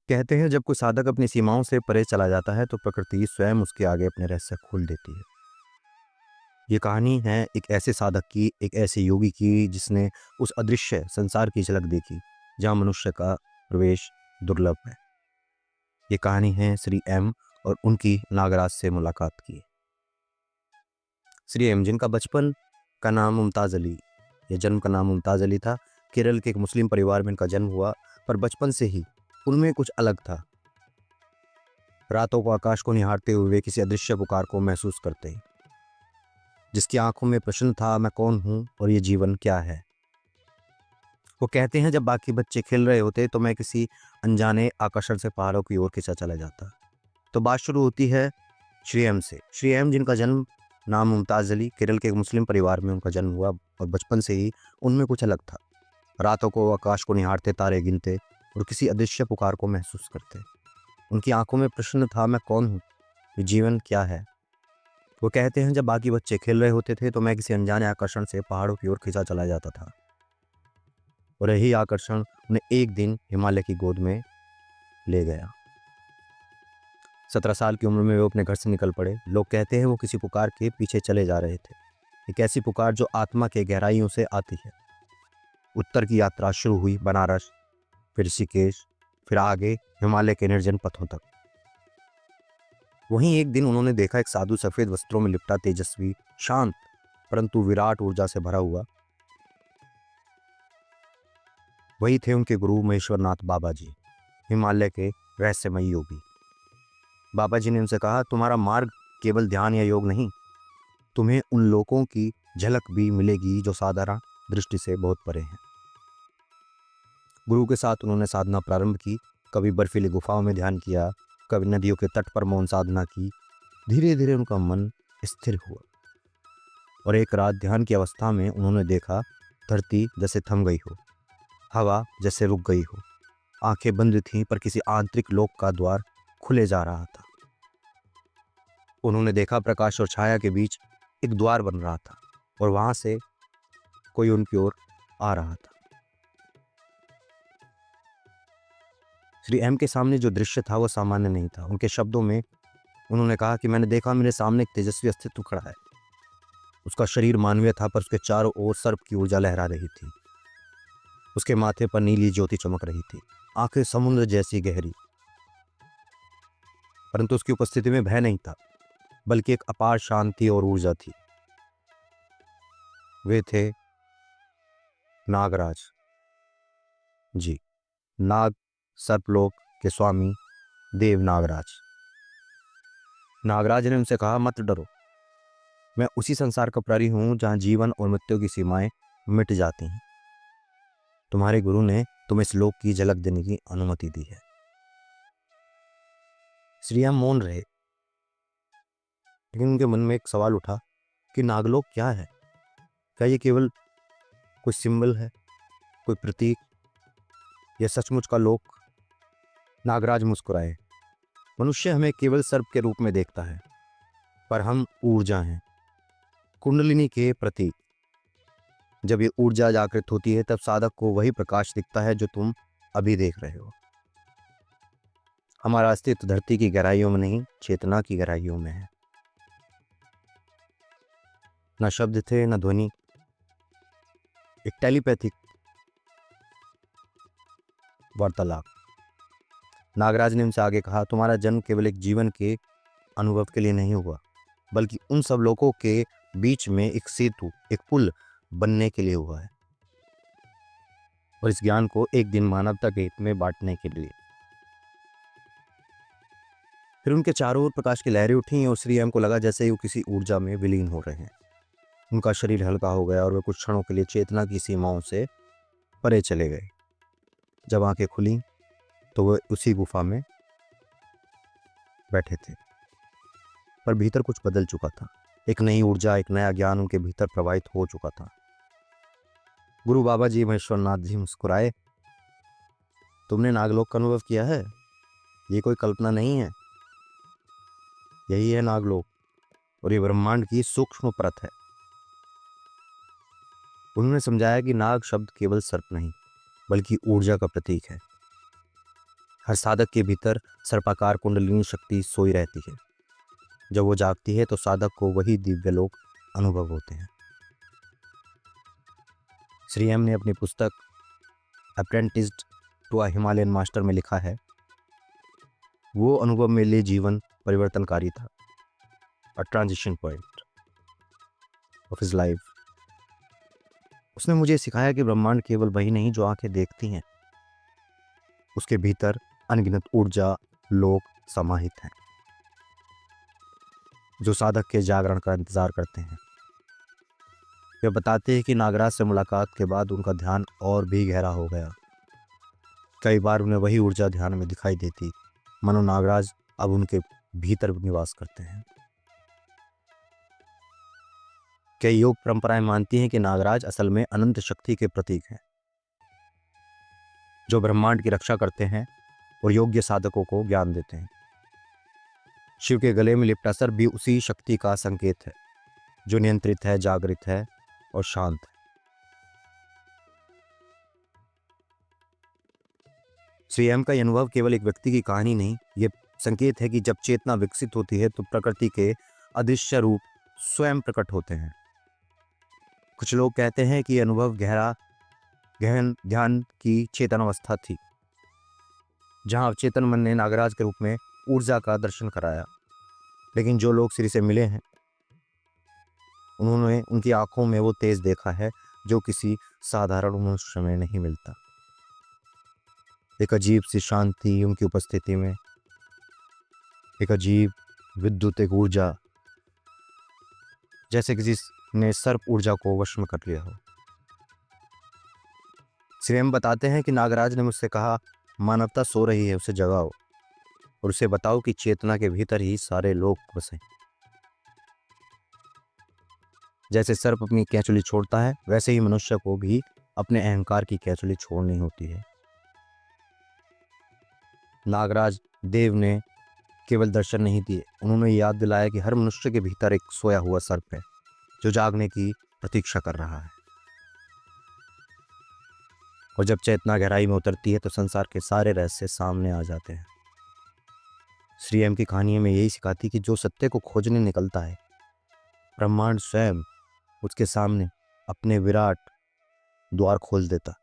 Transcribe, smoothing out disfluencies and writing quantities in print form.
कहते हैं जब कोई साधक अपनी सीमाओं से परे चला जाता है तो प्रकृति स्वयं उसके आगे अपने रहस्य खोल देती है। ये कहानी है एक ऐसे साधक की, एक ऐसे योगी की जिसने उस अदृश्य संसार की झलक देखी जहाँ मनुष्य का प्रवेश दुर्लभ है। ये कहानी है श्री एम और उनकी नागराज से मुलाकात की। श्री एम जिनका बचपन का नाम मुमताज़ अली या जन्म का नाम मुमताज़ अली था। केरल के एक मुस्लिम परिवार में इनका जन्म हुआ, पर बचपन से ही उनमें कुछ अलग था। रातों को आकाश को निहारते हुए वे किसी अदृश्य पुकार को महसूस करते ही, जिसकी आंखों में प्रश्न था, मैं कौन हूँ और ये जीवन क्या है। वो कहते हैं जब बाकी बच्चे खेल रहे होते तो मैं किसी अनजाने आकर्षण से पहाड़ों की ओर खिंचा चला जाता। तो बात शुरू होती है श्री एम से। श्री एम जिनका जन्म नाम मुमताज़ अली, केरल के एक मुस्लिम परिवार में उनका जन्म हुआ और बचपन से ही उनमें कुछ अलग था। रातों को आकाश को निहारते, तारे गिनते और किसी अदृश्य पुकार को महसूस करते। उनकी आंखों में प्रश्न था, मैं कौन हूँ, ये जीवन क्या है। वो कहते हैं जब बाकी बच्चे खेल रहे होते थे तो मैं किसी अनजाने आकर्षण से पहाड़ों की ओर खिंचा चला जाता था और यही आकर्षण उन्हें एक दिन हिमालय की गोद में ले गया। 17 साल की उम्र में वो अपने घर से निकल पड़े। लोग कहते हैं वो किसी पुकार के पीछे चले जा रहे थे, एक ऐसी पुकार जो आत्मा के गहराइयों से आती है। उत्तर की यात्रा शुरू हुई, बनारस, फिर ऋषिकेश, फिर आगे हिमालय के निर्जन पथों तक। वहीं एक दिन उन्होंने देखा एक साधु सफेद वस्त्रों में लिपटा, तेजस्वी, शांत परंतु विराट ऊर्जा से भरा हुआ। वही थे उनके गुरु महेश्वरनाथ बाबा जी, हिमालय के रहस्यमयी योगी। बाबा जी ने उनसे कहा, तुम्हारा मार्ग केवल ध्यान या योग नहीं, तुम्हें उन लोगों की झलक भी मिलेगी जो साधारण दृष्टि से बहुत परे हैं। गुरु के साथ उन्होंने साधना प्रारंभ की। कभी बर्फीली गुफाओं में ध्यान किया, कभी नदियों के तट पर मौन साधना की। धीरे धीरे उनका मन स्थिर हुआ और एक रात ध्यान की अवस्था में उन्होंने देखा धरती जैसे थम गई हो, हवा जैसे रुक गई हो। आंखें बंद थीं पर किसी आंतरिक लोक का द्वार खुले जा रहा था। उन्होंने देखा प्रकाश और छाया के बीच एक द्वार बन रहा था और वहां से कोई उनकी ओर आ रहा था। श्री एम के सामने जो दृश्य था वो सामान्य नहीं था। उनके शब्दों में उन्होंने कहा कि मैंने देखा मेरे सामने एक तेजस्वी अस्तित्व खड़ा है। उसका शरीर मानवीय था पर उसके चारों ओर सर्प की ऊर्जा लहरा रही थी। उसके माथे पर नीली ज्योति चमक रही थी, आंखें समुद्र जैसी गहरी। परंतु उसकी उपस्थिति में भय नहीं था, बल्कि एक अपार शांति और ऊर्जा थी। वे थे नागराज जी, नाग सर्पलोक के स्वामी देव नागराज। नागराज ने उनसे कहा, मत डरो, मैं उसी संसार का प्रहरी हूं जहां जीवन और मृत्यु की सीमाएं मिट जाती हैं। तुम्हारे गुरु ने तुम्हें इस लोक की झलक देने की अनुमति दी है। श्री एम मौन रहे, लेकिन उनके मन में एक सवाल उठा कि नागलोक क्या है। क्या ये केवल कोई सिंबल है, कोई प्रतीक, या सचमुच का लोक? नागराज मुस्कुराए। मनुष्य हमें केवल सर्प के रूप में देखता है, पर हम ऊर्जा हैं, कुंडलिनी के प्रतीक। जब ये ऊर्जा जागृत होती है तब साधक को वही प्रकाश दिखता है जो तुम अभी देख रहे हो। हमारा अस्तित्व धरती की गहराइयों में नहीं, चेतना की गहराइयों में है। न शब्द थे, न ध्वनि, एक टेलीपैथिक वार्तालाप। नागराज ने उनसे आगे कहा, तुम्हारा जन्म केवल एक जीवन के अनुभव के लिए नहीं हुआ, बल्कि उन सब लोगों के बीच में एक सेतु, एक पुल बनने के लिए हुआ है, और इस ज्ञान को एक दिन मानवता के हित में बांटने के लिए। फिर उनके चारों ओर प्रकाश की लहरें उठी और श्री एम को लगा जैसे ही वो किसी ऊर्जा में विलीन हो रहे हैं। उनका शरीर हल्का हो गया और वे कुछ क्षणों के लिए चेतना की सीमाओं से परे चले गए। जब आंखें खुली तो वे उसी गुफा में बैठे थे, पर भीतर कुछ बदल चुका था। एक नई ऊर्जा, एक नया ज्ञान उनके भीतर प्रवाहित हो चुका था। गुरु बाबा जी महेश्वरनाथ जी मुस्कुराए, तुमने नागलोक का अनुभव किया है? ये कोई कल्पना नहीं है, यही है नागलोक, और ये ब्रह्मांड की सूक्ष्म परत है। उन्होंने समझाया कि नाग शब्द केवल सर्प नहीं, बल्कि ऊर्जा का प्रतीक है। हर साधक के भीतर सर्पाकार कुंडलिनी शक्ति सोई रहती है। जब वो जागती है तो साधक को वही दिव्य लोक अनुभव होते हैं। श्री एम ने अपनी पुस्तक apprenticed to a Himalayan master में लिखा है, वो अनुभव मेरे लिए जीवन परिवर्तनकारी था, a transition point of his life. उसने मुझे सिखाया कि ब्रह्मांड केवल वही नहीं जो आंखें देखती हैं, उसके भीतर अनगिनत ऊर्जा लोक समाहित हैं जो साधक के जागरण का इंतजार करते हैं। वे बताते हैं कि नागराज से मुलाकात के बाद उनका ध्यान और भी गहरा हो गया। कई बार उन्हें वही ऊर्जा ध्यान में दिखाई देती, मानो नागराज अब उनके भीतर निवास करते हैं। कई योग परंपराएं मानती हैं कि नागराज असल में अनंत शक्ति के प्रतीक हैं जो ब्रह्मांड की रक्षा करते हैं और योग्य साधकों को ज्ञान देते हैं। शिव के गले में लिपटा सर्प भी उसी शक्ति का संकेत है जो नियंत्रित है, जागृत है और शांत है। श्री एम का यह अनुभव केवल एक व्यक्ति की कहानी नहीं, ये संकेत है कि जब चेतना विकसित होती है तो प्रकृति के अदृश्य रूप स्वयं प्रकट होते हैं। कुछ लोग कहते हैं कि यह अनुभव गहन ध्यान की चेतन अवस्था थी, जहां अवचेतन मन ने नागराज के रूप में ऊर्जा का दर्शन कराया। लेकिन जो लोग श्री से मिले हैं, उन्होंने उनकी आंखों में वो तेज देखा है जो किसी साधारण मनुष्य में नहीं मिलता। एक अजीब सी शांति उनकी उपस्थिति में, एक अजीब विद्युत ऊर्जा, जैसे किसी ने सर्प ऊर्जा को वश में कर लिया हो। श्री एम बताते हैं कि नागराज ने मुझसे कहा, मानवता सो रही है, उसे जगाओ और उसे बताओ कि चेतना के भीतर ही सारे लोग बसे। जैसे सर्प अपनी कैंचुली छोड़ता है, वैसे ही मनुष्य को भी अपने अहंकार की कैंचुली छोड़नी होती है। नागराज देव ने केवल दर्शन नहीं दिए, उन्होंने याद दिलाया कि हर मनुष्य के भीतर एक सोया हुआ सर्प है जो जागने की प्रतीक्षा कर रहा है। और जब चेतना गहराई में उतरती है तो संसार के सारे रहस्य सामने आ जाते हैं। श्री एम की कहानी में यही सिखाती कि जो सत्य को खोजने निकलता है, ब्रह्मांड स्वयं उसके सामने अपने विराट द्वार खोल देता।